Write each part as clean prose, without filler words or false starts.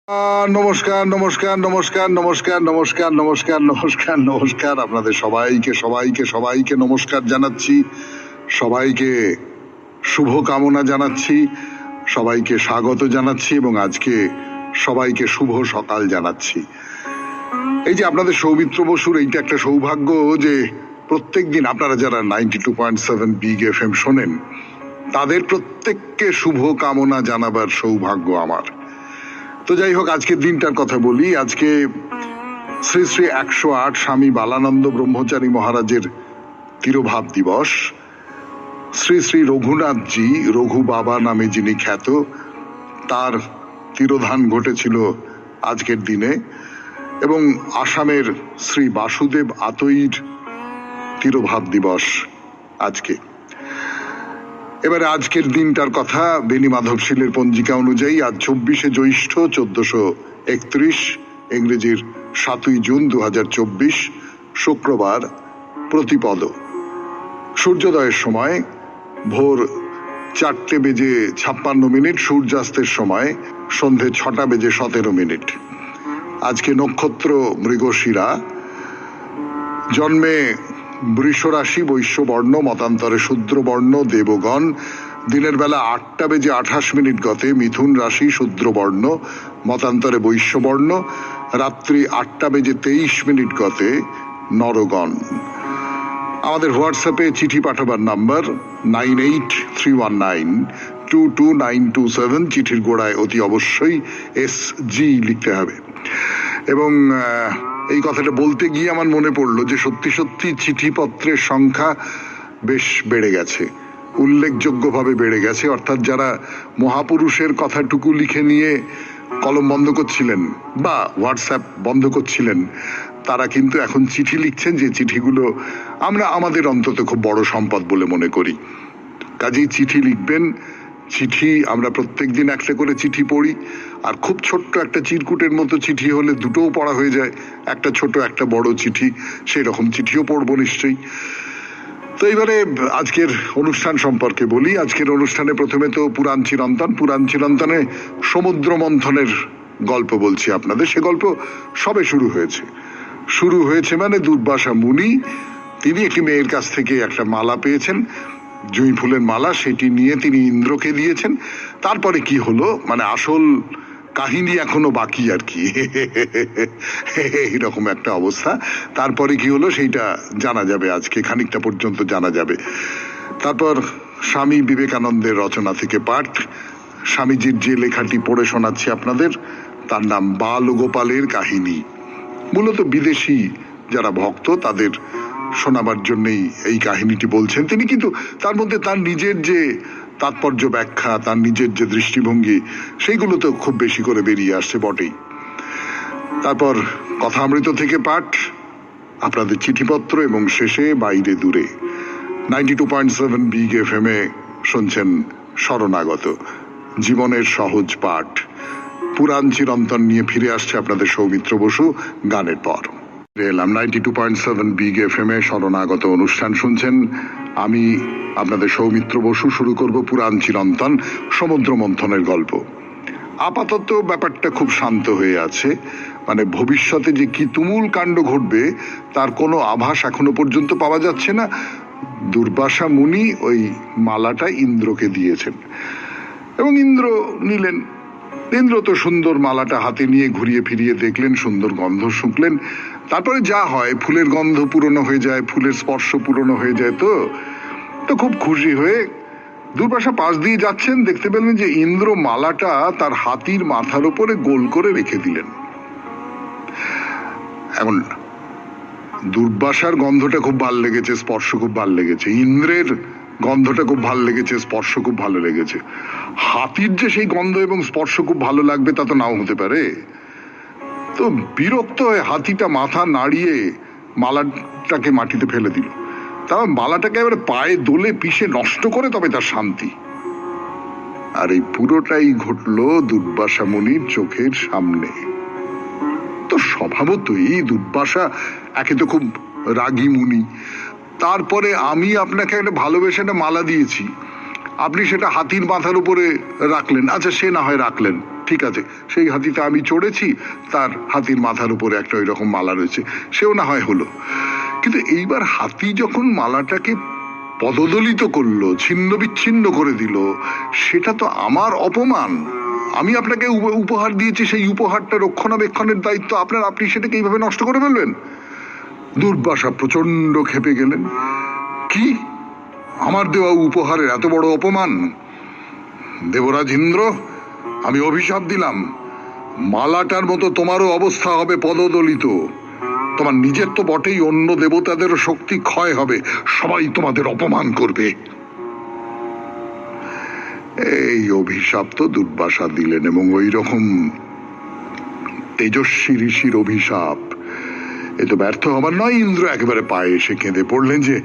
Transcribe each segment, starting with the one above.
নমস্কার নমস্কার নমস্কার নমস্কার নমস্কার নমস্কার নমস্কার নমস্কার আপনাদের সবাইকে সবাইকে সবাইকে নমস্কার জানাচ্ছি, সবাইকে শুভ কামনা জানাচ্ছি, সবাইকে স্বাগত জানাচ্ছি এবং আজকে সবাইকে শুভ সকাল জানাচ্ছি। এই যে আপনাদের সৌমিত্র বসুর এইটা একটা সৌভাগ্য যে প্রত্যেক দিন আপনারা যারা 92.7 বিগ FM শোনেন তাদের প্রত্যেককে শুভ কামনা জানাবার সৌভাগ্য আমার। তো যাই হোক, আজকের দিনটার কথা বলি। আজকে শ্রী শ্রী 108 স্বামী বালানন্দ ব্রহ্মচারী মহারাজের তিরোভাব দিবস। শ্রী শ্রী রঘুনাথজি, রঘু বাবা নামে যিনি খ্যাত, তার তিরোধান ঘটেছিল আজকের দিনে। এবং আসামের শ্রী বাসুদেব আতইর তিরোভাব দিবস আজকে। এবারে আজকের দিনটার কথা, বেনি মাধবশীলের পঞ্জিকা অনুযায়ী আজ 24শে জ্যৈষ্ঠ 1431, ইংরেজির 7ই জুন 2024, শুক্রবার, প্রতিপদ। সূর্যোদয়ের সময় ভোর 4:56, সূর্যাস্তের সময় সন্ধে 6:17। আজকে নক্ষত্র মৃগশিরা, জন্মে বৃষরাশি, বৈশ্যবর্ণ, মতান্তরে শূদ্রবর্ণ, দেবগণ। দিনের বেলা 8:28 গতে মিথুন রাশি, শূদ্রবর্ণ, মতান্তরে বৈশ্যবর্ণ। রাত্রি 8:23 গতে নরগণ। আমাদের হোয়াটসঅ্যাপে চিঠি পাঠাবার নাম্বার 9831922927। চিঠির গোড়ায় অতি অবশ্যই SG লিখতে হবে। এবং এই কথাটা বলতে গিয়ে আমার মনে পড়লো যে সত্যি সত্যি চিঠিপত্রের সংখ্যা বেশ বেড়ে গেছে, উল্লেখযোগ্যভাবে বেড়ে গেছে। অর্থাৎ যারা মহাপুরুষের কথাটুকু লিখে নিয়ে কলম বন্ধ করছিলেন বা হোয়াটসঅ্যাপ বন্ধ করছিলেন, তারা কিন্তু এখন চিঠি লিখছেন, যে চিঠিগুলো আমরা আমাদের অন্তত খুব বড় সম্পদ বলে মনে করি। কাজেই চিঠি লিখবেন। চিঠি আমরা প্রত্যেক দিন একটা করে চিঠি পড়ি, আর খুব ছোট্ট একটা চিরকুটের মতো চিঠি হলে দুটোও পড়া হয়ে যায়, একটা ছোট একটা বড় চিঠি, সেই রকম চিঠিও পড়বো নিশ্চয়ই। তো এবারে আজকের অনুষ্ঠান সম্পর্কে বলি। আজকের অনুষ্ঠানে প্রথমে তো পুরাণ চিরন্তন। পুরাণ চিরন্তনে সমুদ্র মন্থনের গল্প বলছি আপনাদের। সে গল্প সবে শুরু হয়েছে মানে দুর্বাসা মুনি, তিনি একটি মেয়ের কাছ থেকে একটা মালা পেয়েছেন, জুঁই ফুলের মালা, সেটি নিয়ে তিনি ইন্দ্রকে দিয়েছেন। তারপরে কি হলো, মানে আসল কাহিনী এখনো বাকি আর কি, এইরকম একটা অবস্থা। তারপরে কি হলো সেইটা জানা যাবে, আজকে খানিকটা পর্যন্ত জানা যাবে। তারপর স্বামী বিবেকানন্দের রচনা থেকে পাঠ। স্বামীজির যে লেখাটি পড়ে শোনাচ্ছি আপনাদের, তার নাম বাল গোপালের কাহিনী। মূলত বিদেশি যারা ভক্ত তাদের শোনাবার জন্যই এই কাহিনীটি বলছেন তিনি, কিন্তু তার মধ্যে তার নিজের যে তাৎপর্য ব্যাখ্যা, তার নিজের যে দৃষ্টিভঙ্গি, সেইগুলো তো খুব বেশি করে বেরিয়ে আসছে বটেই। তারপর কথামৃত থেকে পাঠ, আপনাদের চিঠিপত্র, এবং শেষে বাইরে দূরে। 92.7 বিগ FM শুনছেন শরণাগত, জীবনের সহজ পাঠ। পুরাণ চিরন্তন নিয়ে ফিরে আসছে আপনাদের সৌমিত্র বসু গানের পর। এলাম 92.7 বিগ FM শরণাগত অনুষ্ঠান শুনছেন। আমি আপনাদের সৌমিত্র বসু। শুরু করব পুরাণ চিরন্তন, সমুদ্র মন্থনের গল্প। আপাতত ব্যাপারটা খুব শান্ত হয়ে আছে, মানে ভবিষ্যতে যে কি তুমুল কাণ্ড ঘটবে তার কোনো আভাস এখনো পর্যন্ত পাওয়া যাচ্ছে না। দুর্বাসা মুনি ওই মালাটা ইন্দ্রকে দিয়েছেন এবং ইন্দ্র নিলেন। ইন্দ্র তো সুন্দর মালাটা হাতে নিয়ে ঘুরিয়ে ফিরিয়ে দেখলেন, সুন্দর গন্ধ শুঁকলেন। তারপরে যা হয়, ফুলের গন্ধ পুরনো হয়ে যায়, ফুলের স্পর্শ পুরনো হয়ে যায়, তো খুব খুশি হয়ে দুর্বাসা পাশ দিয়ে যাচ্ছেন, দেখতে পেলেন যে ইন্দ্র মালাটা তার হাতির মাথার উপরে গোল করে রেখে দিলেন। এখন দুর্বাসার গন্ধটা খুব ভালো লেগেছে, স্পর্শ খুব ভালো লেগেছে, ইন্দ্রের গন্ধটা খুব ভালো লেগেছে, স্পর্শ খুব ভালো লেগেছে। হাতির যে সেই গন্ধ এবং স্পর্শ খুব ভালো লাগবে তা তো নাও হতে পারে। তো বিরক্ত হয়ে হাতিটা মাথা নাড়িয়ে মালাটাকে মাটিতে ফেলে দিল। তারপর মালাটাকে এবারে পায়ে দোলে পিষে নষ্ট করে তবে তার শান্তি। আর এই পুরোটাই ঘটলো দুর্বাসা মুনির চোখের সামনে। তো স্বভাবতই দুর্বাসা একে তো খুব রাগী মুনি, তারপরে আমি আপনাকে একটা ভালোবেসে একটা মালা দিয়েছি, আপনি সেটা হাতির মাথার উপরে রাখলেন। আচ্ছা, সে না হয় রাখলেন, ঠিক আছে, সেই হাতিতে আমি চড়েছি, তার হাতির মাথার উপরে একটা ওই রকম মালা রয়েছে, সেও না হয় হলো। কিন্তু এইবার হাতি যখন মালাটাকে পদদলিত করলো, ছিন্ন বিচ্ছিন্ন করে দিল, সেটা তো আমার অপমান। আমি আপনাকে উপহার দিয়েছি, সেই উপহারটা রক্ষণাবেক্ষণের দায়িত্ব আপনার, আপনি সেটাকে এইভাবে নষ্ট করে ফেলবেন? দুর্বাসা প্রচন্ড ক্ষেপে গেলেন। কি, আমার দেওয়া উপহারের এত বড় অপমান? দেবরাজ ইন্দ্র, আমি অভিশাপ দিলাম, মালাটার মতো তোমারও অবস্থা হবে পদদলিত। তোমার নিজের তো বটেই, অন্য দেবতাদেরও শক্তি ক্ষয় হবে, সবাই তোমাদের অপমান করবে। এই অভিশাপ তো দুর্বাসা দিলেন, এবং ওই রকম তেজস্বী ঋষির অভিশাপ, এ তো ব্যর্থ হবার নয়। ইন্দ্র একেবারে পায়ে এসে কেঁদে পড়লেন যে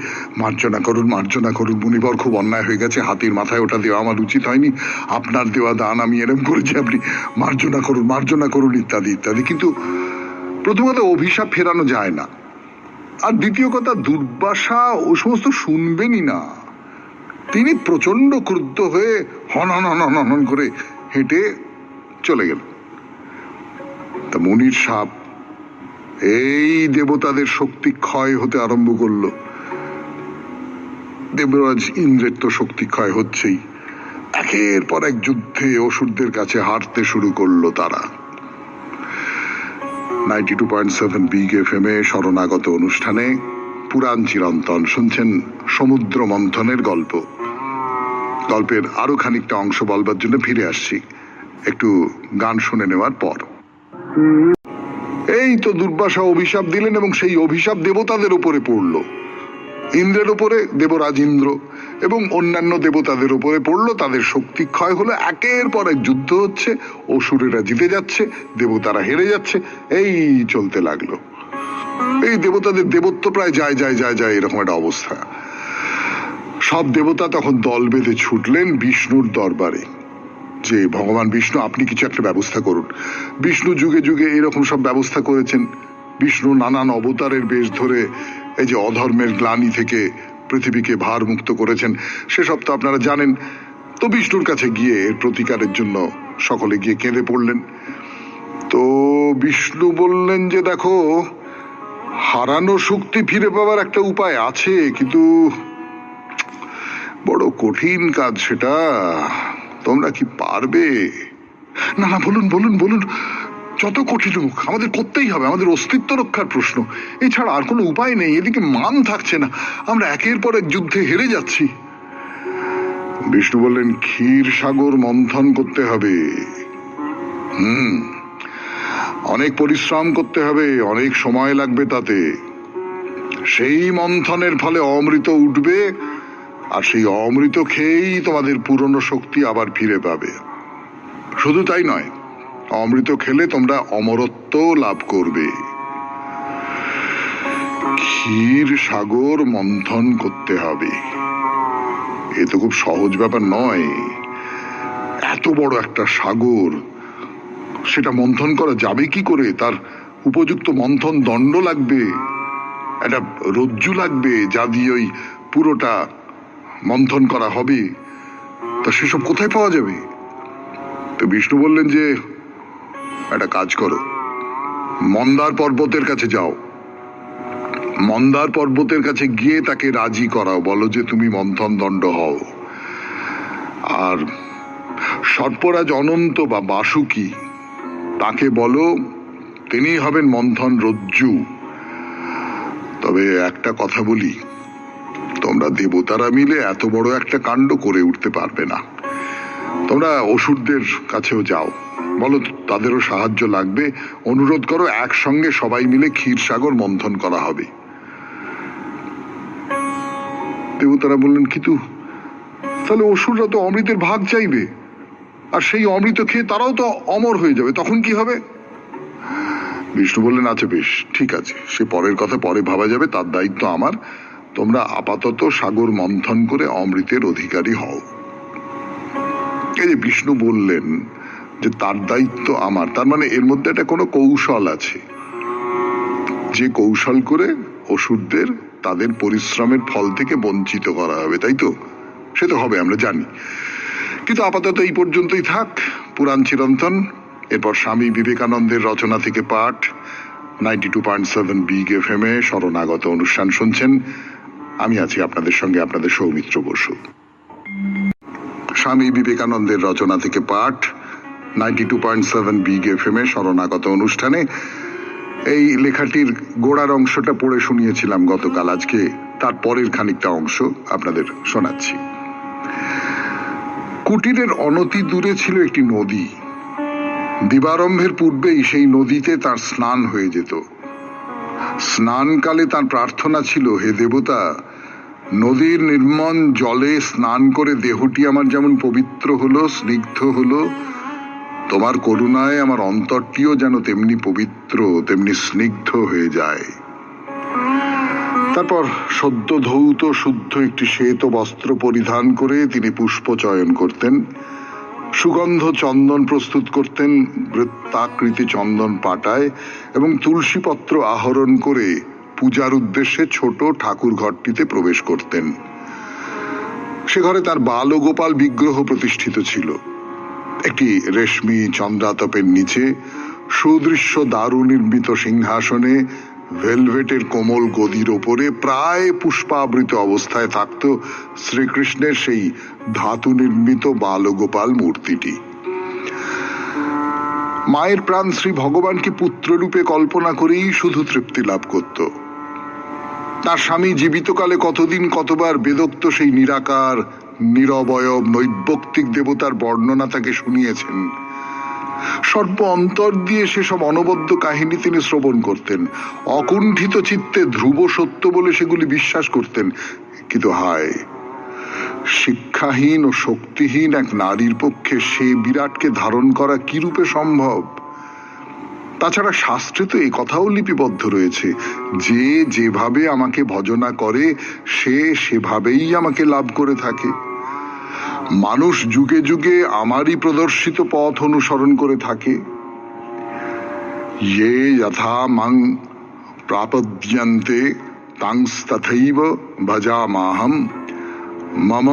মার্জনা করুন, মার্জনা করুন মুনিবর, খুব অন্যায় হয়ে গেছে, হাতির মাথায় ওটা দেওয়া আমার উচিত হয়নি, আপনার দেওয়া দান আমি এরম করেছি, আপনি মার্জনা করুন, মার্জনা করুন, ইত্যাদি ইত্যাদি। কিন্তু প্রথমত অভিশাপ ফেরানো যায় না, আর দ্বিতীয় কথা, দুর্বাসা ও সমস্ত শুনবেনই না। তিনি প্রচন্ড ক্রুদ্ধ হয়ে হন হন হন হন হন করে হেঁটে চলে গেল। তা মুনির সাপ, এই দেবতাদের শক্তি ক্ষয় হতে আরম্ভ করলো। দেবরাজ ইন্দ্রের তো শক্তি ক্ষয় হচ্ছেই, একের পর এক যুদ্ধে অসুরদের কাছে হারতে শুরু করলো তারা। 92.7 বিগ FM এ শরণাগত অনুষ্ঠানে পুরাণ চিরন্তন শুনছেন সমুদ্র মন্থনের গল্প। গল্পের আরো খানিকটা অংশ বলবার জন্য ফিরে আসছি একটু গান শুনে নেওয়ার পর। এই তো দুর্বাসা অভিশাপ দিলেন, এবং সেই অভিশাপ দেবতাদের উপরে পড়লো, ইন্দ্রের উপরে, দেবরাজ ইন্দ্র এবং অন্যান্য দেবতাদের উপরে পড়লো। তাদের শক্তি ক্ষয় হলো, একের পর এক যুদ্ধ হচ্ছে, অসুরেরা জিতে যাচ্ছে, দেবতারা হেরে যাচ্ছে, এই চলতে লাগলো। এই দেবতাদের দেবত্ব প্রায় যায় যায় যায় যায়, এরকম একটা অবস্থা। সব দেবতা তখন দল বেঁধে ছুটলেন বিষ্ণুর দরবারে, যে ভগবান বিষ্ণু, আপনি কিছু একটা ব্যবস্থা করুন। বিষ্ণু যুগে যুগে এরকম সব ব্যবস্থা করেছেন। বিষ্ণু নানান অবতারের বেশ ধরে এই যে অধর্মের গ্লানি থেকে পৃথিবীকে ভার মুক্ত করেছেন, সেসব তো আপনারা জানেন। তো বিষ্ণুর কাছে গিয়ে এর প্রতিকারের জন্য সকলে গিয়ে কেঁদে পড়লেন। তো বিষ্ণু বললেন যে দেখো, হারানো শক্তি ফিরে পাওয়ার একটা উপায় আছে, কিন্তু বড় কঠিন কাজ সেটা, তোমরা কি পারবে? না না, বলুন বলুন বলুন, যত কঠিন হোক আমাদের করতেই হবে, আমাদের অস্তিত্ব রক্ষার প্রশ্ন, এছাড়া আর কোনো উপায় নেই, এদিকে মান থাকছে না, আমরা একের পর এক যুদ্ধে হেরে যাচ্ছি। বিষ্ণু বললেন, ক্ষীর সাগর মন্থন করতে হবে। অনেক পরিশ্রম করতে হবে, অনেক সময় লাগবে তাতে। সেই মন্থনের ফলে অমৃত উঠবে, আর সেই অমৃত খেয়েই তোমাদের পুরনো শক্তি আবার ফিরে পাবে। শুধু তাই নয়, অমৃত খেলে তোমরা অমরত্ব লাভ করবে। ক্ষীর সাগর মন্থন করতে হবে, এ তো খুব সহজ ব্যাপার নয়। এত বড় একটা সাগর, সেটা মন্থন করা যাবে কি করে? তার উপযুক্ত মন্থন দণ্ড লাগবে, একটা রজ্জু লাগবে যা দিয়ে ওই পুরোটা মন্থন করা হবে। তা সেসব কোথায় পাওয়া যাবে? তো বিষ্ণু বললেন যে একটা কাজ করো, মন্দার পর্বতের কাছে যাও, মন্দার পর্বতের কাছে গিয়ে তাকে রাজি করাও, বলো যে তুমি মন্থন দণ্ড হও। আর সর্পরাজ অনন্ত বা বাসুকি, তাকে বলো তিনি হবেন মন্থন রজ্জু। তবে একটা কথা বলি, তোমরা দেবতারা মিলে এত বড় একটা কাণ্ড করে উঠতে পারবে না। তোমরা অসুরদের কাছেও যাও, বলো তাদেরও সাহায্য লাগবে, অনুরোধ করো একসঙ্গে সবাই মিলে ক্ষীরসাগর মন্থন করা হবে। দেবতারা বললেন, কিন্তু তাহলে অসুররা তো অমৃতের ভাগ চাইবে, আর সেই অমৃত খেয়ে তারাও তো অমর হয়ে যাবে, তখন কি হবে? বিষ্ণু বললেন, আচ্ছা বেশ, ঠিক আছে, সে পরের কথা পরে ভাবা যাবে, তার দায়িত্ব আমার। তোমরা আপাতত সাগর মন্থন করে অমৃতের অধিকারী হও। এই যে বিষ্ণু বললেন যে তার দায়িত্ব আমার, তার মানে এর মধ্যে একটা কোনো কৌশল আছে, যে কৌশল করে অসুরদের তাদের পরিশ্রমের ফল থেকে বঞ্চিত করা হবে, তাই তো? সে তো হবে, আমরা জানি। কিন্তু আপাতত এই পর্যন্তই থাক, পুরাণ চিরন্তন, এরপর স্বামী বিবেকানন্দের রচনা থেকে পাঠ 92.7 বিগ এফএম এ শরণাগত অনুষ্ঠান শুনছেন। আমি আছি আপনাদের সঙ্গে, আপনাদের সৌমিত্র বসু। স্বামী বিবেকানন্দের রচনা থেকে পাঠ 92.7 বিগ এফএম এ শরণাগত অনুষ্ঠানে এই লেখাটির গোড়ার অংশটা পড়ে শুনিয়েছিলাম গতকাল। আজকে তার পরের খানিকটা অংশ আপনাদের শোনাচ্ছি। কুটিরের অনতি দূরে ছিল একটি নদী। দিবারম্ভের পূর্বেই সেই নদীতে তার স্নান হয়ে যেত। স্নানকালে তার প্রার্থনা ছিল, হে দেবতা, নদীর নির্মল জলে স্নান করে দেহটি আমার যেমন পবিত্র হলো, স্নিগ্ধ হলো, তোমার করুণায় আমার অন্তরটিও যেন তেমনি পবিত্র, তেমনি স্নিগ্ধ হয়ে যায়। তারপর সদ্য ধৌত শুদ্ধ একটি শ্বেত বস্ত্র পরিধান করে তিনি পুষ্প চয়ন করতেন, সুগন্ধ চন্দন প্রস্তুত করতেন বৃত্তাকৃতি চন্দন পাটায়, এবং তুলসী পত্র আহরণ করে পূজার উদ্দেশ্যে ছোট ঠাকুর ঘরটিতে প্রবেশ করতেন। সে ঘরে তার বালগোপাল বিগ্রহ প্রতিষ্ঠিত ছিল। একটি রেশমি চন্দ্রাতপের নিচে সুদৃশ্য দারু নির্মিত সিংহাসনে ভেলভেটের কোমল গদির ওপরে প্রায় পুষ্পাবৃত অবস্থায় থাকত শ্রীকৃষ্ণের সেই ধাতু নির্মিত বালগোপাল মূর্তিটি। মায়ের প্রাণ শ্রী ভগবানকে পুত্ররূপে কল্পনা করেই শুধু তৃপ্তি লাভ করত। তার স্বামী জীবিতকালে কতদিন কতবার বেদোক্ত সেই নিরাকার নিরবয়ব নৈর্ব্যক্তিক দেবতার বর্ণনা তাকে শুনিয়েছেন। সর্ব অন্তর দিয়ে সেসব অনবদ্য কাহিনী তিনি শ্রবণ করতেন, অকুণ্ঠিত চিত্তে ধ্রুব সত্য বলে সেগুলি বিশ্বাস করতেন। কিন্তু হায়, শিক্ষাহীন ও শক্তিহীন এক নারীর পক্ষে সে বিরাটকে ধারণ করা কি রূপে সম্ভব? তাছাড়া শাস্ত্রে তো এই কথাও লিপিবদ্ধ রয়েছে, যে যেভাবে আমাকে ভজনা করে সে সেভাবেই আমাকে লাভ করে থাকে। মানুষ যুগে যুগে আমারই প্রদর্শিত পথ অনুসরণ করে থাকে। ইয়ে যথা মাং প্রাপদ্যন্তে তাংস্তথৈব ভজামাহম মম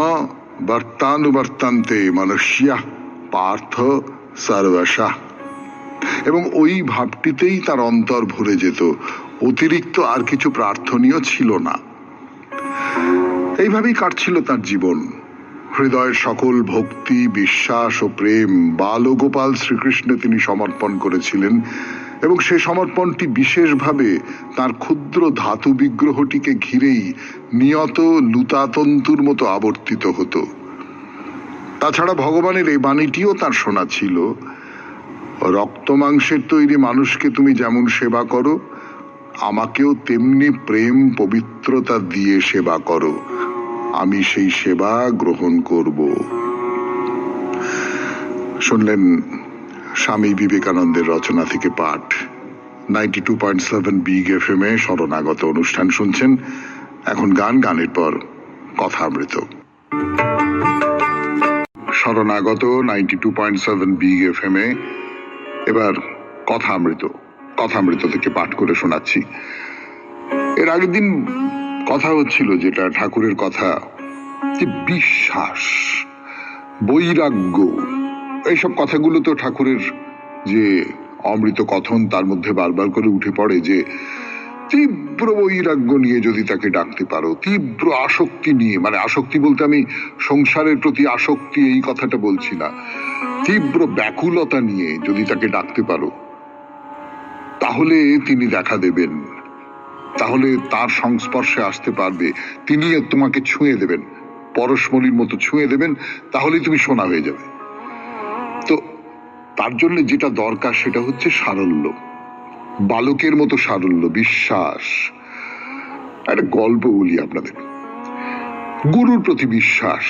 বর্তানুবর্তন্তে মনুষ্যাঃ পার্থ সর্বশঃ। এবং ওই ভাবটিতেই তার অন্তর ভরে যেত, অতিরিক্ত আর কিছু প্রার্থনীয় ছিল না। এইভাবেই কাটছিল তার জীবন। হৃদয়ের সকল ভক্তি, বিশ্বাস ও প্রেম বালগোপাল শ্রীকৃষ্ণে তিনি সমর্পণ করেছিলেন, এবং সে সমর্পণটি বিশেষভাবে তার ক্ষুদ্র ধাতু বিগ্রহটিকে ঘিরেই নিয়ত লুতাতন্তুর মতো আবর্তিত হতো। তাছাড়া ভগবানের এই বাণীটিও তার শোনা ছিল, রক্ত মাংসের তৈরি মানুষকে তুমি যেমন সেবা করো, আমাকেও তেমনি প্রেম পবিত্রতা দিয়ে সেবা করো, আমি সেই সেবা গ্রহণ করব। শুনলেন স্বামী বিবেকানন্দের রচনা থেকে পাঠ। 92.7 বিগ এফএম এ শরণাগত অনুষ্ঠান শুনছেন। এখন গান, গানের পর কথামৃত। শরণাগত 92.7 বিগ এফএম এ এবার কথামৃত থেকে পাঠ করে শোনাচ্ছি। এর আগের দিন কথা হচ্ছিল যেটা ঠাকুরের কথা, যে বিশ্বাস, বৈরাগ্য, এইসব কথাগুলো তো ঠাকুরের যে অমৃত কথন তার মধ্যে বারবার করে উঠে পড়ে, যে তীব্র বৈরাগ্য নিয়ে যদি তাকে ডাকতে পারো, তীব্র আসক্তি নিয়ে, মানে আসক্তি বলতে আমি সংসারের প্রতি আসক্তি এই কথাটা বলছি না, তীব্র ব্যাকুলতা নিয়ে যদি তাকে ডাকতে পারো, তাহলে তিনি দেখা দেবেন, তাহলে তার সংস্পর্শে আসতে পারবে, তিনি তোমাকে ছুঁয়ে দেবেন, পরশমণির মতো ছুঁয়ে দেবেন, তাহলে তুমি সোনা হয়ে যাবে। তো তার জন্য যেটা দরকার সেটা হচ্ছে সারল্য, বালকের মতো সারল্য, বিশ্বাস। একটা গল্প বলি আপনাদের। গুরুর প্রতি বিশ্বাস।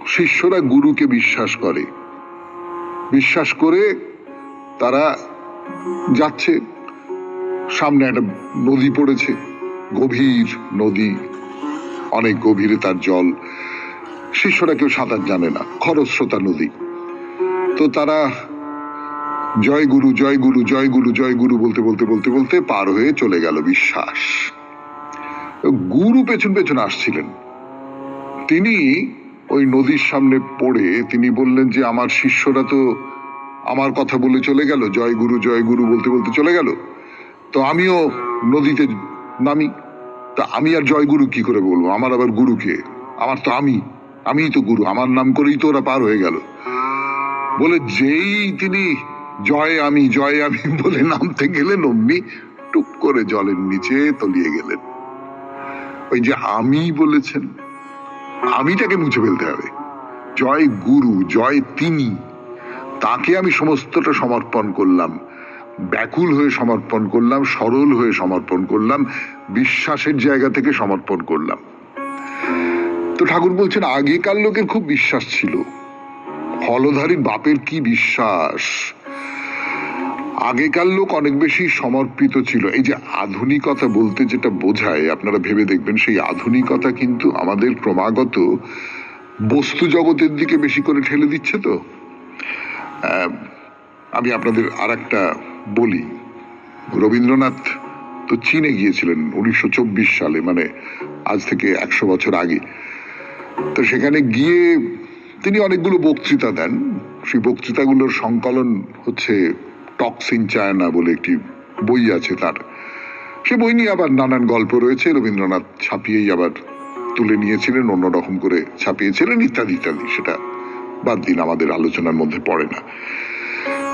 শিষ্যরা গুরুকে বিশ্বাস করে তারা যাচ্ছে, সামনে একটা নদী পড়েছে, গভীর নদী, অনেক গভীরে তার জল। শিষ্যরা কেউ সাঁতার জানে না, খরস্রোতা নদী। তো তারা জয় গুরু জয় গুরু জয় গুরু জয় গুরু বলতে বলতে বলতে বলতে পার হয়ে চলে গেল বিশ্বাস। গুরু পেছন পেছন আসছিলেন। তিনি ওই নদীর সামনে পড়ে তিনি বললেন যে আমার শিষ্যরা তো আমার কথা বলে চলে গেল, জয় গুরু বলতে বলতে চলে গেল, তো আমিও নদীতে নামি। তা আমি আর জয় গুরু কি করে বলবো? আমার আবার গুরুকে, আমার তো আমিই তো গুরু, আমার নাম করেই তো ওরা পার হয়ে গেল। বলে যেই তিনি জয় আমি বলে নামতে গেলেন, অমনি টুপ করে জলের নিচে তলিয়ে গেলেন। ওই যে আমি বলেছেন, আমিটাকে মুছে ফেলতে হবে। জয় গুরু, জয় তিনি, তাকে আমি সমস্তটা সমর্পণ করলাম, ব্যাকুল হয়ে সমর্পণ করলাম, সরল হয়ে সমর্পণ করলাম, বিশ্বাসের জায়গা থেকে সমর্পণ করলাম। তো ঠাকুর বলছেন আগেকার লোকের খুব বিশ্বাস ছিল। হলধারীর বাপের কি বিশ্বাস! আগেকার লোক অনেক বেশি সমর্পিত ছিল। এই যে আধুনিকতা বলতে যেটা বোঝায়, আপনারা ভেবে দেখবেন, সেই আধুনিকতা কিন্তু আমাদের ক্রমাগত বস্তু জগতের দিকে বেশি করে ঠেলে দিচ্ছে। তো আমি আপনাদের আর একটা বলি, রবীন্দ্রনাথ তো চীনে গিয়েছিলেন 1924 সালে, মানে আজ থেকে 100 বছর আগে। তো সেখানে গিয়ে তিনি অনেকগুলো বক্তৃতা দেন। সেই বক্তৃতাগুলোর সংকলন হচ্ছে টক্স ইন চায়না বলে একটি বই আছে তার। সে বই নিয়ে আবার নানান গল্প রয়েছে। রবীন্দ্রনাথ ছাপিয়েই আবার তুলে নিয়েছিলেন, অন্যরকম করে ছাপিয়েছিলেন, ইত্যাদি ইত্যাদি। সেটা বাদ দিন, আমাদের আলোচনার মধ্যে পড়ে না।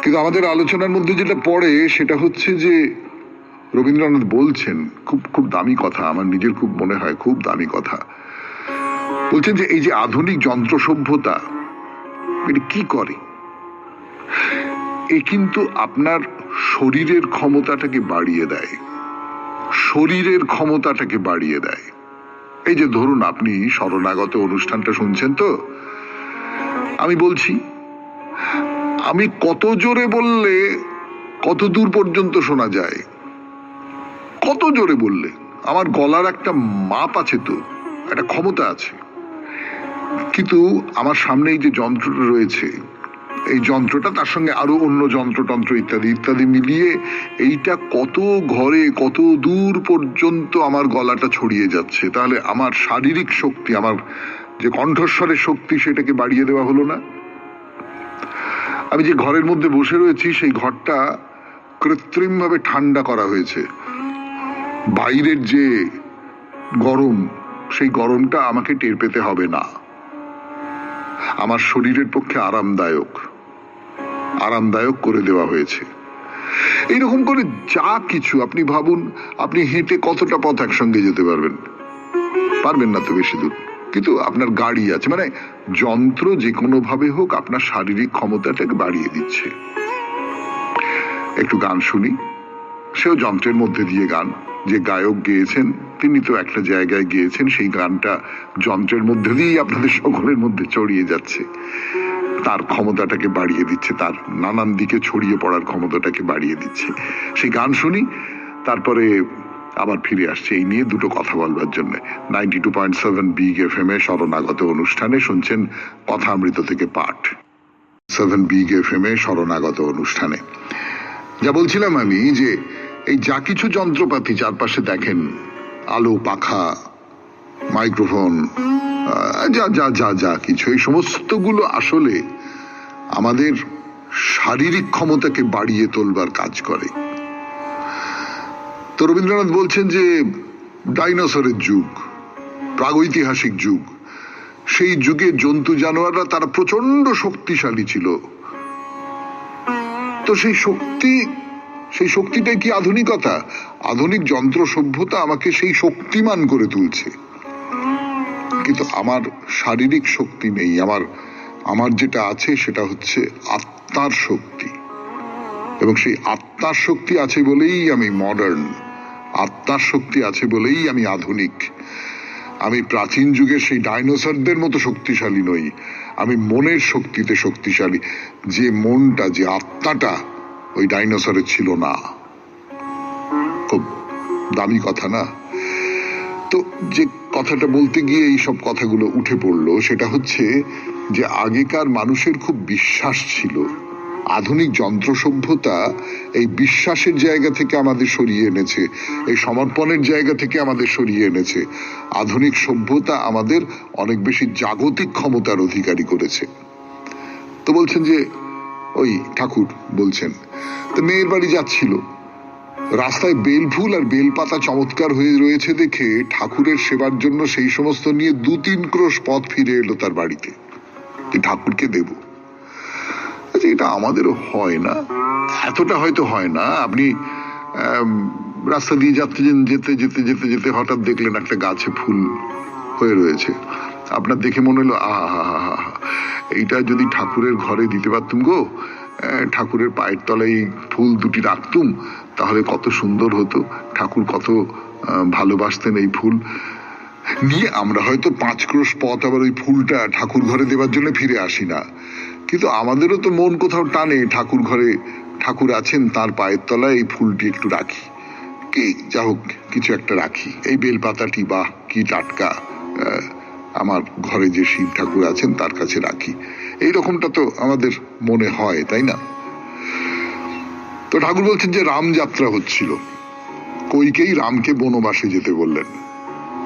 কিন্তু আমাদের আলোচনার মধ্যে যেটা পড়ে সেটা হচ্ছে যে রবীন্দ্রনাথ বলছেন, খুব খুব দামি কথা, আমার নিজের খুব মনে হয় খুব দামি কথা। বলছেন যে এই যে আধুনিক যন্ত্র সভ্যতা এটা কি করে, এ কিন্তু আপনার শরীরের ক্ষমতাটাকে বাড়িয়ে দেয়, শরীরের ক্ষমতাটাকে বাড়িয়ে দেয়। এই যে ধরুন আপনি শরণাগত অনুষ্ঠানটা শুনছেন, তো আমি বলছি, আমি কত জোরে বললে কত দূর পর্যন্ত শোনা যায়, কত জোরে বললে আমার গলার একটা মাপ আছে, তো একটা ক্ষমতা আছে। কিন্তু আমার সামনে এই যে যন্ত্রটা রয়েছে, এই যন্ত্রটা, তার সঙ্গে আরো অন্য যন্ত্রতন্ত্র ইত্যাদি ইত্যাদি মিলিয়ে এইটা কত ঘরে কত দূর পর্যন্ত আমার গলাটা ছড়িয়ে যাচ্ছে। তাহলে আমার শারীরিক শক্তি, আমার যে কণ্ঠস্বরের শক্তি, সেটাকে বাড়িয়ে দেওয়া হলো না? আমি যে ঘরের মধ্যে বসে রয়েছি, সেই ঘরটা কৃত্রিম ভাবে ঠান্ডা করা হয়েছে। বাইরের যে গরম, সেই গরমটা আমাকে টের পেতে হবে না। আমার শরীরের পক্ষে আরামদায়ক করে দেওয়া হয়েছে। এইরকম করে যা কিছু আপনি ভাবুন, আপনি হেঁটে কতটা পথ একসঙ্গে যেতে পারবেন না তো বেশি দূর, কিন্তু আপনার গাড়ি আছে। মানে যন্ত্র যে কোনো ভাবে হোক আপনার শারীরিক ক্ষমতাটাকে বাড়িয়ে দিচ্ছে। একটু গান শুনি, সেও যন্ত্রের মধ্যে দিয়ে গান। যে গায়ক গেয়েছেন তিনি তো একটা জায়গায় গিয়েছেন, সেই গানটা যন্ত্রের মধ্যে দিয়েই আপনাদের সকলের মধ্যে ছড়িয়ে যাচ্ছে, তার ক্ষমতাটাকে বাড়িয়ে দিচ্ছে, তার নানান দিকে ছড়িয়ে পড়ার ক্ষমতাটাকে বাড়িয়ে দিচ্ছে। সেই গান শুনি, তারপরে আবার ফিরে আসছে এই নিয়ে দুটো কথা বলবার জন্য। 92.7 বিগ FM এ শরণাগত অনুষ্ঠানে শুনছেন কথামৃত থেকে পাঠ। 7 বিগ FM এ শরণাগত অনুষ্ঠানে যা বলছিলাম আমি, যে এই যা কিছু যন্ত্রপাতি চারপাশে দেখেন, আলো, পাখা, মাইক্রোফোন, যা যা যা যা কিছু, এই সমস্তগুলো আসলে আমাদের শারীরিক ক্ষমতাকে বাড়িয়ে তোলবার কাজ করে। তো রবীন্দ্রনাথ বলছেন যে ডাইনোসরের যুগ, প্রাগৈতিহাসিক যুগ, সেই যুগে জন্তু জানোয়াররা তারা প্রচন্ড শক্তিশালী ছিল। তো সেই শক্তিটাই কি আধুনিকতা? আধুনিক যন্ত্র সভ্যতা আমাকে সেই শক্তিমান করে তুলছে, কিন্তু আমার শারীরিক শক্তি নেই। আমার যেটা আছে সেটা হচ্ছে আত্মার শক্তি, এবং সেই আত্মার শক্তি আছে বলেই আমি মডার্ন, আত্মার শক্তি আছে বলেই আমি আধুনিক। আমি প্রাচীন যুগের সেই ডাইনোসরদের মতো শক্তিশালী নই, আমি মনের শক্তিতে শক্তিশালী। যে মনটা, যে আত্মাটা ওই ডাইনোসরের ছিল না। খুব দামি কথা না? তো যে কথাটা বলতে গিয়ে এই সব কথাগুলো উঠে পড়লো, সেটা হচ্ছে যে আগেকার মানুষের খুব বিশ্বাস ছিল আধুনিক যন্ত্র সভ্যতা এই বিশ্বাসের জায়গা থেকে আমাদের সরিয়ে এনেছে, এই সমর্পণের জায়গা থেকে আমাদের সরিয়ে এনেছে। আধুনিক সভ্যতা আমাদের অনেক বেশি জাগতিক ক্ষমতার অধিকারী করেছে। তো বলছেন যে ওই ঠাকুর বলছেন, তো মেয়ের বাড়ি যাচ্ছিল, রাস্তায় বেলফুল আর বেলপাতা চমৎকার হয়ে রয়েছে দেখে ঠাকুরের সেবার জন্য সেই সমস্ত নিয়ে 2-3 ক্রোশ পথ ফিরে এলো তার বাড়িতে, ঠাকুরকে দেব। আচ্ছা, এটা আমাদেরও হয় না, এতটা হয়তো হয় না। আপনি রাস্তা দিয়ে যেতে যেতে যেতে যেতে হঠাৎ দেখলেন একটা গাছে ফুল হয়ে রয়েছে, আপনার দেখে মনে হলো আহা, এইটা যদি ঠাকুরের ঘরে দিতে পারতুম গো, ঠাকুরের পায়ের তলায় ফুল দুটি রাখতুম, তাহলে কত সুন্দর হতো, ঠাকুর কত ভালোবাসতেন এই ফুল নিয়ে। আমরা হয়তো 5 ক্রোশ পথ আবার ওই ফুলটা ঠাকুর ঘরে দেবার জন্য ফিরে আসি না, কিন্তু আমাদেরও তো মন কোথাও টানে ঠাকুর ঘরে ঠাকুর আছেন, তার পায়ের তলায় এই ফুলটি একটু রাখি, কি যা হোক কিছু একটা রাখি, এই বেলপাতাটি বাহ কি টাটকা, আমার ঘরে যে শিব ঠাকুর আছেন তার কাছে রাখি, এই রকমটা তো আমাদের মনে হয়, তাই না? তো ঠাকুর বলছেন যে রামযাত্রা হচ্ছিল, কইকেই রামকে বনবাসে যেতে বললেন।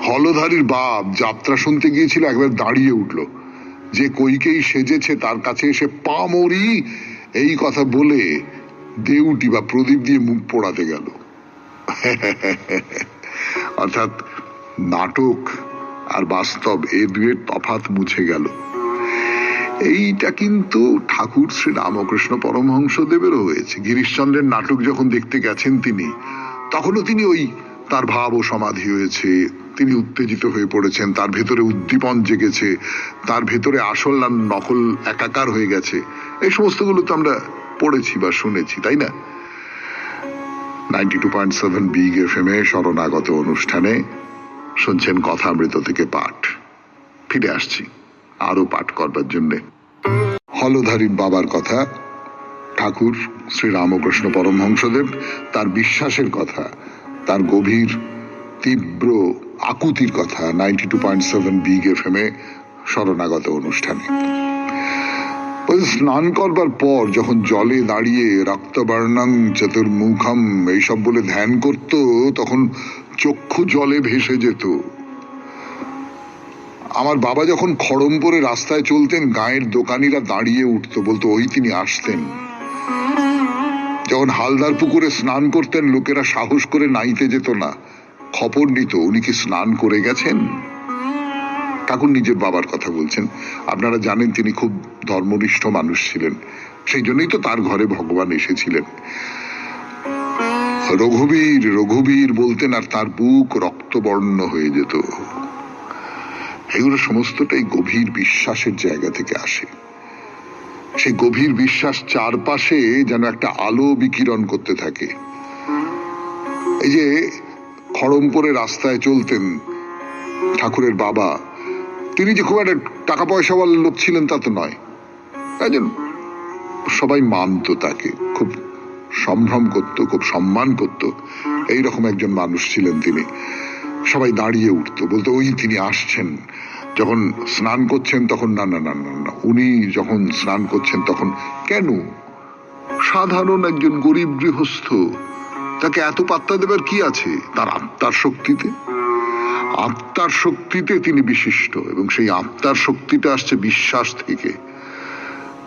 হলধারীর বাপ যাত্রা শুনতে গিয়েছিল, একবার দাঁড়িয়ে উঠল, যে কইকেই সেজেছে তার কাছে এসে পা মরি এই কথা বলে দেউটি বা প্রদীপ দিয়ে মুখ পোড়াতে গেল। অর্থাৎ নাটক আর বাস্তব এই দুয়ের তফাৎ মুছে গেল। এইটা কিন্তু ঠাকুর শ্রী রামকৃষ্ণ পরমহংসদেবেরও হয়েছে। গিরিশচন্দ্রের নাটক যখন দেখতে গেছেন তিনি, তখনও তিনি ওই তার ভাব ও সমাধি হয়েছে, তিনি উত্তেজিত হয়ে পড়েছেন, তার ভেতরে উদ্দীপন জেগেছে, তার ভেতরে আসল আর নকল একাকার হয়ে গেছে। এই সমস্তগুলো তো আমরা পড়েছি বা শুনেছি, তাই না? 92.7 বিগ এফএম এ শরণাগত অনুষ্ঠানে শুনছেন কথামৃত থেকে পাঠ। ফিরে আসছি আরো পাঠ করবার জন্য। হলধারীর বাবার কথা, ঠাকুর শ্রী রামকৃষ্ণ পরমহংসদেব, তার বিশ্বাসের কথা, তার গভীর তীব্র আকুতির কথা 92.7 বিগ এফএম এ শরণাগত অনুষ্ঠানে। স্নান করবার পর যখন জলে দাঁড়িয়ে রক্তবর্ণং চতুর্মুখম এইসব বলে ধ্যান করত, তখন চক্ষু জলে ভেসে যেত। আমার বাবা যখন খড়মপুরে রাস্তায় চলতেন, গায়ের দোকানিরা দাঁড়িয়ে উঠতো, বলতো ওই তিনি আসতেন। যখন হালদার পুকুরে স্নান করতেন, লোকেরা সাহস করে নাইতে যেত না, খবর নিত উনি কি স্নান করে গেছেন। ঠাকুর নিজের বাবার কথা বলছেন। আপনারা জানেন তিনি খুব ধর্মনিষ্ঠ মানুষ ছিলেন, সেই জন্যই তো তার ঘরে ভগবান এসেছিলেন। রঘুবীর রঘুবীর বলতেন, আর তার বুক রক্তবর্ণ হয়ে যেত। এগুলো সমস্তটাই গভীর বিশ্বাসের জায়গা থেকে আসে। সেই গভীর বিশ্বাস চারপাশে যেন একটা আলো বিকিরণ করতে থাকে। এই যে খড়মপুরে রাস্তায় চলতেন ঠাকুরের বাবা, তিনি যে খুব একটা টাকা পয়সাওয়ালা লোক ছিলেন তা তো নয়, একজন সবাই মানত তাকে, খুব সম্ভ্রম করত, খুব সম্মান করত, এইরকম একজন মানুষ ছিলেন তিনি। সবাই দাঁড়িয়ে উঠতো, বলতো ওই তিনি আসছেন। যখন স্নান করছেন তখন না না না না না, উনি যখন স্নান করছেন তখন কেন? সাধারণ একজন গরিব গৃহস্থ, তাকে এত পাত্তা দেবার কি আছে? তার আত্মার শক্তিতে, আত্মার শক্তিতে তিনি বিশিষ্ট, এবং সেই আত্মার শক্তিটা আসছে বিশ্বাস থেকে।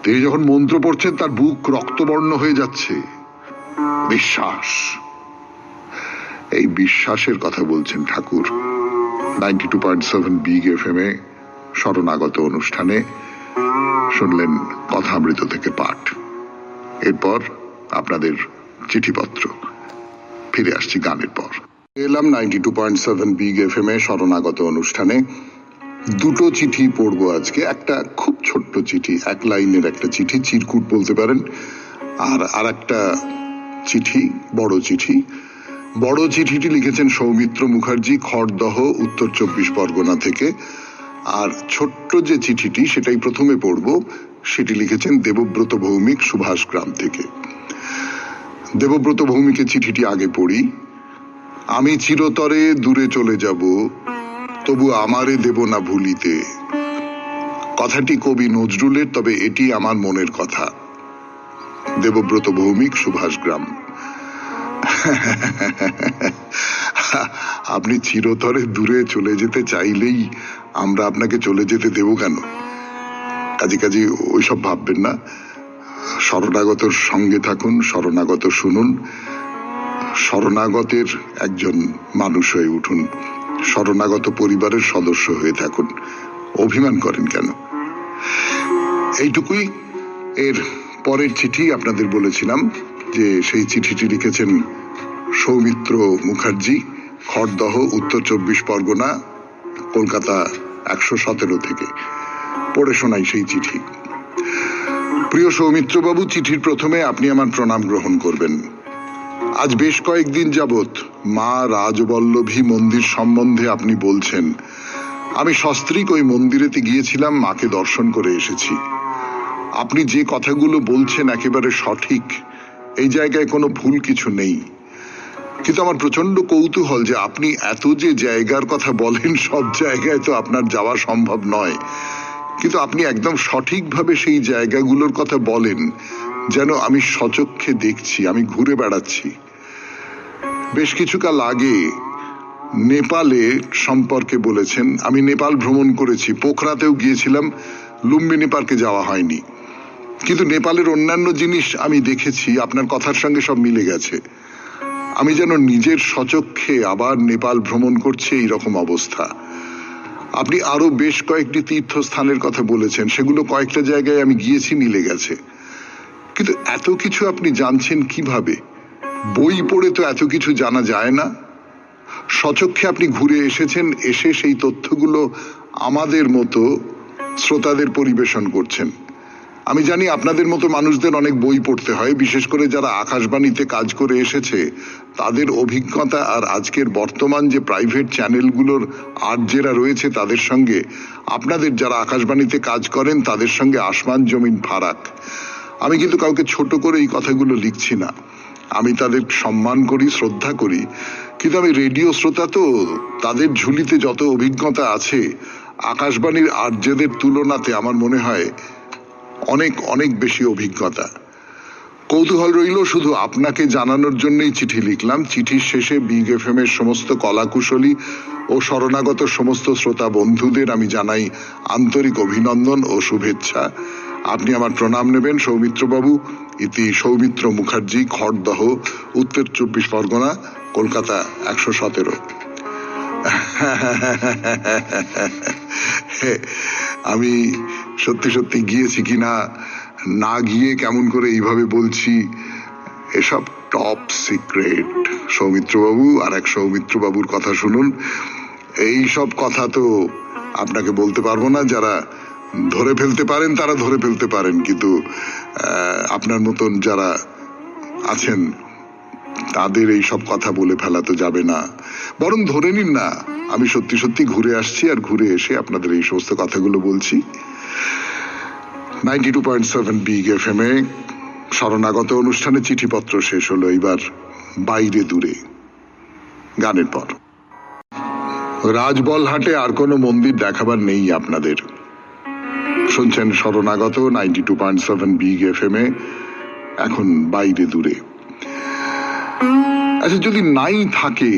তিনি যখন মন্ত্র পড়ছেন তার বুক রক্তবর্ণ হয়ে যাচ্ছে। বিশ্বাস, এই বিশ্বাসের কথা বলছেন ঠাকুর 92.7 বিগ এফএম এ শরণাগত অনুষ্ঠানে। শুনলেন কথামৃত থেকে পাঠ। এরপর আপনাদের চিঠিপত্র। ফিরে আসছি গানের পর। এলাম 92.7 বিগ এফএম এ শরণাগত অনুষ্ঠানে। দুটো চিঠি পড়বো আজকে। একটা খুব ছোট্ট চিঠি, 1 লাইনের একটা চিঠি, চিরকুট বলতে পারেন। আর একটা চিঠি, বড় চিঠি। বড় চিঠিটি লিখেছেন সৌমিত্র মুখার্জি, খড়দহ, উত্তর 24 পরগনা থেকে। আর ছোট্ট যে চিঠিটি সেটাই প্রথমে পড়বো, সেটি লিখেছেন দেবব্রত ভৌমিক, সুভাষগ্রাম থেকে। দেবব্রত ভৌমিকের চিঠিটি আগে পড়ি। আমি চিরতরে দূরে চলে যাব, তবু আমারে দেব না ভুলিতে। কথাটি কবি নজরুলের, তবে এটি আমার মনের কথা। দেবব্রত ভৌমিক, সুভাষগ্রাম। আপনি চিরতরে দূরে চলে যেতে চাইলেই আমরা আপনাকে চলে যেতে দেব কেন? কাজে কাজে ওইসব ভাববেন না। শরণাগতর সঙ্গে থাকুন, শরণাগত শুনুন, শরণাগতের একজন মানুষ হয়ে উঠুন, শরণাগত পরিবারের সদস্য হয়ে থাকুন। অভিমান করেন কেন? এইটুকুই। এর পরের চিঠি আপনাদের বলেছিলাম যে সেই চিঠিটি লিখেছেন সৌমিত্র মুখার্জি, খড়দহ, উত্তর 24 পরগনা, কলকাতা 117 থেকে। পড়ে শোনাই সেই চিঠি। প্রিয় সৌমিত্রবাবু, চিঠির প্রথমে আপনি আমার প্রণাম গ্রহণ করবেন। আজ বেশ কয়েকদিন যাবৎ মা রাজবল্লভী মন্দির সম্বন্ধে আপনি বলছেন। আমি সস্ত্রীক ওই মন্দিরেতে গিয়েছিলাম, মাকে দর্শন করে এসেছি। আপনি যে কথাগুলো বলছেন একেবারে সঠিক, এই জায়গায় কোনো ভুল কিছু নেই। কিন্তু আমার প্রচন্ড কৌতূহল যে আপনি এত যে জায়গার কথা বলেন, সব জায়গায় তো আপনার যাওয়া সম্ভব নয়, কিন্তু আপনি একদম সঠিকভাবে সেই জায়গাগুলোর কথা বলেন যেন আমি সচক্ষে দেখছি, আমি ঘুরে বেড়াচ্ছি। বেশ কিছুকাল আগে নেপালে সম্পর্কে বলেছেন। আমি নেপাল ভ্রমণ করেছি, পোখরাতেও গিয়েছিলাম, লুম্বিনী পার্কে যাওয়া হয়নি। কিন্তু নেপালের অন্যান্য জিনিস আমি দেখেছি, আপনার কথার সঙ্গে সব মিলে গেছে। আমি যেন নিজের সচক্ষে আবার নেপাল ভ্রমণ করছি, এইরকম অবস্থা। আপনি আরো বেশ কয়েকটি তীর্থস্থানের কথা বলেছেন, সেগুলো কয়েকটা জায়গায় আমি গিয়েছি, মিলে গেছে। কিন্তু এত কিছু আপনি জানছেন কিভাবে? বই পড়ে তো এত কিছু জানা যায় না। সচক্ষে আপনি ঘুরে এসেছেন, এসে সেই তথ্যগুলো আমাদের মতো শ্রোতাদের পরিবেশন করছেন। আমি জানি আপনাদের মতো মানুষদের অনেক বই পড়তে হয়, বিশেষ করে যারা আকাশবাণীতে কাজ করে এসেছে তাদের অভিজ্ঞতা আর আজকের বর্তমান যে প্রাইভেট চ্যানেলগুলোর আরজেরা রয়েছে তাদের সঙ্গে আপনাদের যারা আকাশবাণীতে কাজ করেন তাদের সঙ্গে আসমান জমিন ফারাক। আমি কিন্তু কাউকে ছোট করে এই কথাগুলো লিখছি না, আমি তাদের সম্মান করি, শ্রদ্ধা করি, কিন্তু আমি রেডিও শ্রোতা, তো তাদের ঝুলিতে যত অভিজ্ঞতা আছে আকাশবাণীর আরজেদের তুলনাতে আমার মনে হয় অনেক অনেক বেশি অভিজ্ঞতা। কৌতূহল রইল, শুধু আপনাকে জানানোর জন্যই চিঠি লিখলাম। চিঠির শেষে বিগ এফএম এর সমস্ত কলাকুশলী ও শরণাগত সমস্ত শ্রোতা বন্ধুদের আমি জানাই আন্তরিক অভিনন্দন ও শুভেচ্ছা। আপনি আমার প্রণাম নেবেন সৌমিত্রবাবু। ইতি সৌমিত্র মুখার্জি, খড়দহ, উত্তর 24 পরগনা, কলকাতা 117। আমি সত্যি সত্যি গিয়েছি কিনা, না গিয়ে কেমন করে এইভাবে বলছি, এসব টপ সিক্রেট। সৌমিত্রবাবু আর এক সৌমিত্রবাবুর কথা শুনুন। এই সব কথা তো আপনাকে বলতে পারবো না। যারা ধরে ফেলতে পারেন তারা ধরে ফেলতে পারেন, কিন্তু আপনার মতন যারা আছেন তাদের এই সব কথা বলে ফেলা তো যাবে না। বরং ধরে নিন না আমি সত্যি সত্যি ঘুরে আসছি, আর ঘুরে এসে আপনাদের এই সমস্ত কথাগুলো বলছি। 92.7 বিগ এফএম এ শরণাগত অনুষ্ঠানে চিঠিপত্র শেষ হলো। এবার বাইরে দূরে গানের পর। রাজবলহাটে আর কোনো মন্দির দেখাবার নেই আপনাদের। শুনছেন শরণাগত 92.7 বিগ এফএম এ, এখন বাইরে দূরে। আচ্ছা, যদি নাই থাকে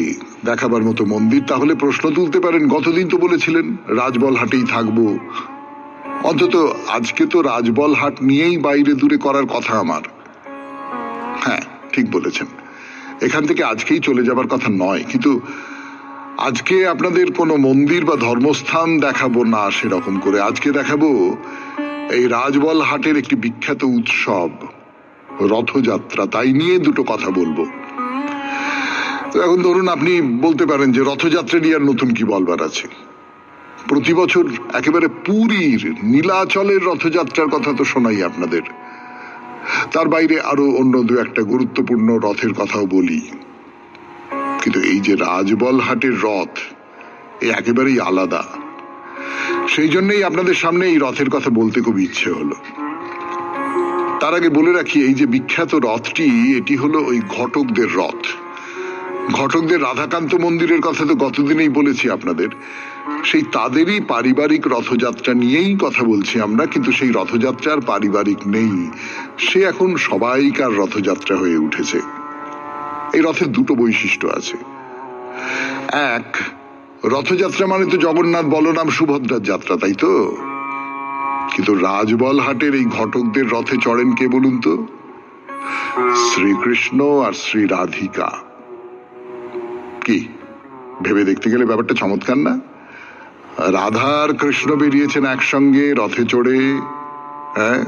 দেখাবার মতো মন্দির, তাহলে প্রশ্ন তুলতে পারেন, গতদিন তো বলেছিলেন রাজবলহাটেই থাকবো। অন্তত আজকে তো রাজবলহাট নিয়েই বাইরে দূরে করার কথা আমার। হ্যাঁ, ঠিক বলেছেন, এখান থেকে আজকেই চলে যাবার কথা নয়, কিন্তু আজকে আপনাদের কোনো মন্দির বা ধর্মস্থান দেখাবো না সেরকম করে। আজকে দেখাবো এই রাজবলহাটের একটি বিখ্যাত উৎসব, রথযাত্রা। তাই নিয়ে দুটো কথা বলবো। তো এখন ধরুন, আপনি বলতে পারেন যে রথযাত্রা নিয়ে আর নতুন কি বলবার আছে। প্রতি বছর একেবারে পুরীর নীলাচলের রথযাত্রার কথা তো শোনাই আপনাদের। তার বাইরে আরো অন্য দু একটা গুরুত্বপূর্ণ রথের কথাও বলি, কিন্তু এই যে রাজবলহাটের রথ, এ একেবারেই আলাদা। সেই জন্যই আপনাদের সামনে এই রথের কথা বলতে খুব ইচ্ছে হলো। তার আগে বলে রাখি, এই যে বিখ্যাত রথটি, এটি হলো ওই ঘটকদের রথ। ঘটকদের রাধাকান্ত মন্দিরের কথা তো গতদিনেই বলেছি আপনাদের। সেই তাদেরই পারিবারিক রথযাত্রা নিয়েই কথা বলছি আমরা, কিন্তু সেই রথযাত্রার পারিবারিক নেই, সে এখন সবাইকার রথযাত্রা হয়ে উঠেছে। এই রথের দুটো বৈশিষ্ট্য আছে। এক, রথযাত্রা মানে তো জগন্নাথ বলরাম সুভদ্রার যাত্রা, তাই তো? কিন্তু রাজবলহাটের এই ঘটকদের রথে চড়েন কে বলুন তো? শ্রীকৃষ্ণ আর শ্রী রাধিকা। কি ভেবে দেখতে গেলে ব্যাপারটা চমৎকার না? রাধা আর কৃষ্ণ বেরিয়েছেন একসঙ্গে রথে চড়ে। হ্যাঁ,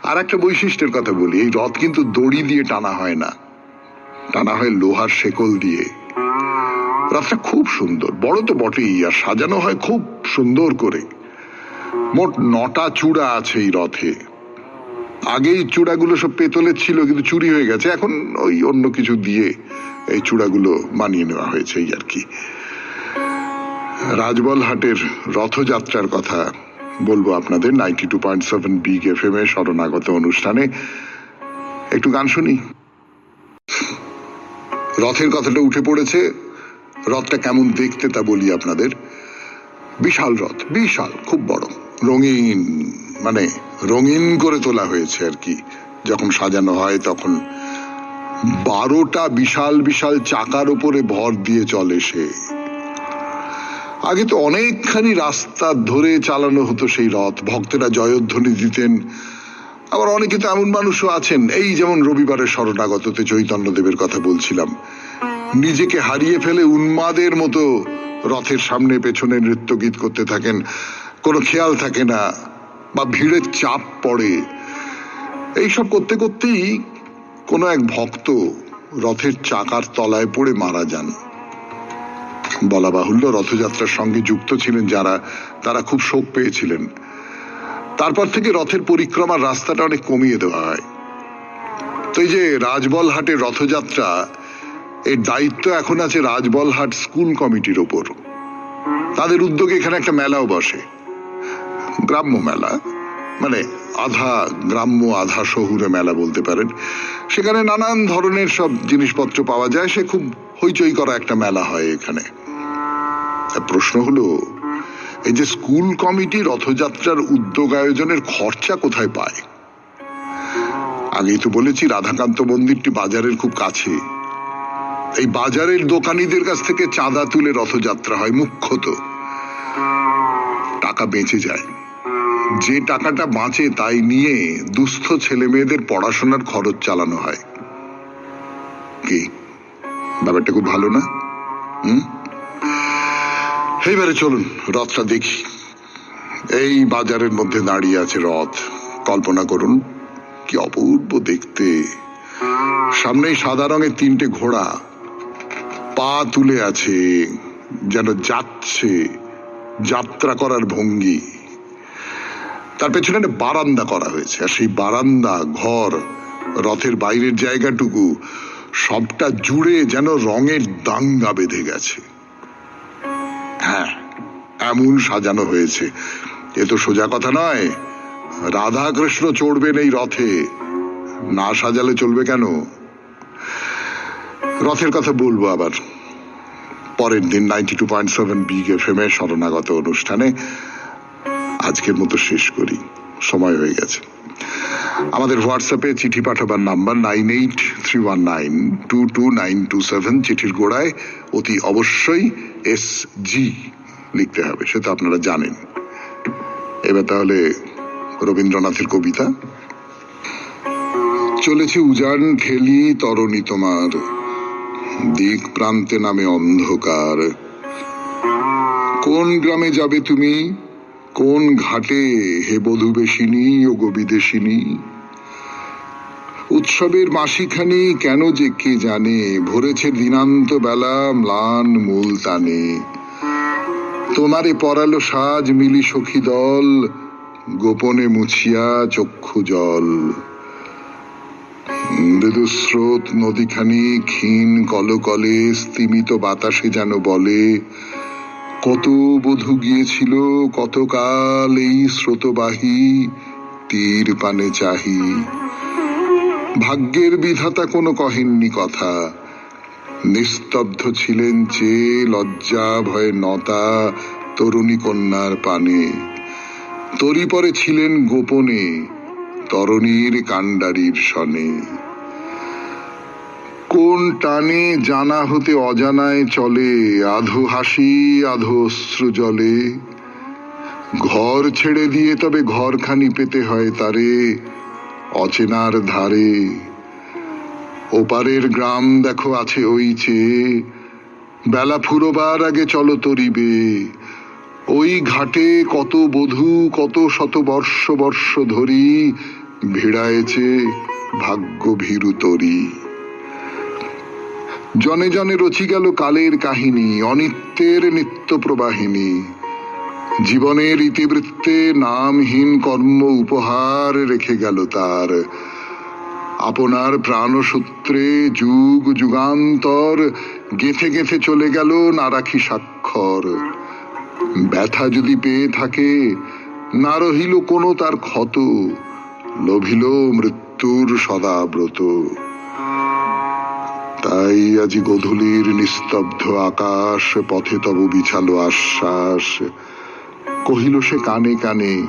আর একটা বৈশিষ্ট্যের কথা বলি, এই রথ কিন্তু দড়ি দিয়ে টানা হয় না, টানা হয় লোহার শেকল দিয়ে। রথটা খুব সুন্দর, বড় তো বটেই, আর সাজানো হয় খুব সুন্দর করে। মোট 9টা চূড়া আছে এই রথে। আগে এই চূড়াগুলো সব পেতলের ছিল, কিন্তু চুরি হয়ে গেছে, এখন ওই অন্য কিছু দিয়ে এই চূড়াগুলো মানিয়ে নেওয়া হয়েছে, এই আর কি। রাজবলহাটের রথযাত্রার কথা বলবো আপনাদের 92.7 বিগ FM এ শরণাগত অনুষ্ঠানে। একটু গান শুনি। রথের কথাটা উঠে পড়েছে, রথটা কেমন দেখতে তা বলি আপনাদের। বিশাল রথ, বিশাল, খুব বড়, রঙিন, মানে রঙিন করে তোলা হয়েছে আর কি। যখন সাজানো হয় তখন 12টা বিশাল বিশাল চাকার উপরে ভর দিয়ে চলে সে। আগে তো অনেকখানি রাস্তা ধরে চালানো হতো সেই রথ, ভক্তেরা জয়ধ্বনি দিতেন। আবার অনেকে তো এমন মানুষও আছেন, এই যেমন রবিবারের শরণাগততে চৈতন্যদেবের কথা বলছিলাম, নিজেকে হারিয়ে ফেলে উন্মাদের মতো রথের সামনে পেছনে নৃত্য গীত করতে থাকেন, কোনো খেয়াল থাকে না বা ভিড়ের চাপ পড়ে। এইসব করতে করতেই কোনো এক ভক্ত রথের চাকার তলায় পড়ে মারা যান। বলা বাহুল্য, রথযাত্রার সঙ্গে যুক্ত ছিলেন যারা, তারা খুব শোক পেয়েছিলেন। তারপর থেকে রথের পরিক্রমার রাস্তাটা অনেক কমিয়ে দেওয়া হয়। তো এই যে রাজবলহাটের রথযাত্রা, এর দায়িত্ব এখন আছে রাজবলহাট স্কুল কমিটির ওপর। তাদের উদ্যোগে এখানে একটা মেলাও বসে, গ্রাম্য মেলা, মানে আধা গ্রাম্য আধা শহুরে মেলা বলতে পারেন। সেখানে নানান ধরনের সব জিনিসপত্র পাওয়া যায়, সে খুব হইচই করা একটা মেলা হয় এখানে। প্রশ্ন হলো, এই যে স্কুল কমিটি রথযাত্রার উদ্যোগ আয়োজনের খরচা কোথায় পায়? আগেই তো বলেছি রাধাকান্ত মন্দিরটি বাজারের খুব কাছে। এই বাজারের দোকানীদের কাছ থেকে চাঁদা তুলে রথযাত্রা হয় মুখ্যত। টাকা বেঁচে যায়, যে টাকাটা বাঁচে তাই নিয়ে দুস্থ ছেলে মেয়েদের পড়াশোনার খরচ চালানো হয়। কি ব্যাপারটা খুব ভালো না? এইবারে চলুন রথটা দেখি। এই বাজারের মধ্যে দাঁড়িয়ে আছে রথ, কল্পনা করুন কি অপূর্ব দেখতে। সামনেই সাদা রঙের 3টে ঘোড়া পা তুলে আছে, যেন যাচ্ছে, যাত্রা করার ভঙ্গি। তার পেছনে একটা বারান্দা করা হয়েছে, আর সেই বারান্দা, ঘর, রথের বাইরের জায়গাটুকু সবটা জুড়ে যেন রঙের দাঙ্গা বেঁধে গেছে। হ্যাঁ, এমন সাজানো হয়েছে। এ তো সোজা কথা নয়, রাধা কৃষ্ণ চড়বেন এই রথে, না সাজালে চলবে কেন? রথের কথা বলবো আবার পরের দিন 92.7 বিগ FM এ শরণাগত অনুষ্ঠানে। আজকের মতো শেষ করি, সময় হয়ে গেছে। আমাদের হোয়াটসঅ্যাপে চিঠি পাঠাবার নাম্বার 9831922927। চিঠির গোড়ায় অতি অবশ্যই SG লিখতে হবে, সে তো আপনারা জানেন। এবার তাহলে রবীন্দ্রনাথের কবিতা। চলেছে উজান ঠেলি তরণী তোমার, দিক প্রান্তে নামে অন্ধকার। কোন গ্রামে যাবে তুমি, কোন ঘাটে হে বধূবেশিনী ও গোবিদেশিনী? উৎসবের মাসিখানি কেন যে কে জানে, ভরেছে দিনান্ত বেলা ম্লান মুলতানে। তোমারে পরালো সাজ মিলি সখী দল, গোপনে মুছিয়া চক্ষু জল। মৃদুস্রোত নদীখানি ক্ষীণ কলকলে, স্তিমিত বাতাসে যেন বলে, কত বধূ গিয়েছিল কতকাল এই স্রোতবাহী, তীর পানে চাহি। ভাগ্যের বিধাতা কোনো কহেননি কথা, নিস্তব্ধ ছিলেন চেয়ে লজ্জা ভয়ে নতা তরুণী কন্যার পানে। তরি পরে ছিলেন গোপনে তরণীর কাণ্ডারির সনে। কোন টানে জানা হতে অজানায় চলে, আধো হাসি আধো অশ্রু জলে। ঘর ছেড়ে দিয়ে তবে ঘরখানি পেতে হয় তারে অচেনার ধারে। ওপারের গ্রাম দেখো আছে ওই চেয়ে, বেলা ফুরোবার আগে চলো তরিবে। ওই ঘাটে কত বধূ কত শত বর্ষ বর্ষ ধরি ভিড়ায়েছে ভাগ্য ভীরু তরি। জনে জনে রচি গেল কালের কাহিনী, অনিত্যের নিত্য প্রবাহিনী। জীবনের ইতিবৃত্তে নামহীন কর্ম উপহার রেখে গেল তার। আপনার প্রাণসূত্রে যুগ যুগান্তর গেঁথে গেঁথে চলে গেল না রাখি স্বাক্ষর। ব্যথা যদি পেয়ে থাকে না রহিল কোনো তার ক্ষত, লভিল মৃত্যুর সদাব্রত। তাই আজি গোধূলির নিস্তব্ধ আকাশ পথে তব বিছালো আশ্বাস। কহিল সে কানে কানে,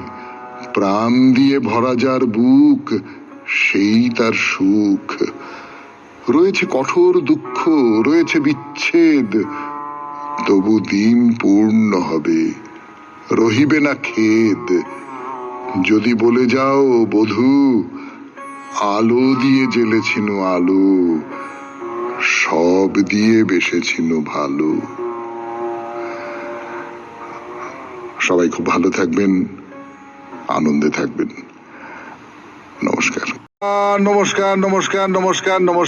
প্রাণ দিয়ে ভরা যার বুক সেই তার সুখ। রয়েছে কঠোর দুঃখ রয়েছে বিচ্ছেদ, তবু দিন পূর্ণ হবে রহিবে না খেদ। যদি বলে যাও বধূ আলো দিয়ে জ্বেলেছিল আলো, সব দিয়ে বেসেছিল ভালো। সবাই খুব ভালো থাকবেন, আনন্দে থাকবেন। নমস্কার নমস্কার নমস্কার নমস্কার নমস্কার।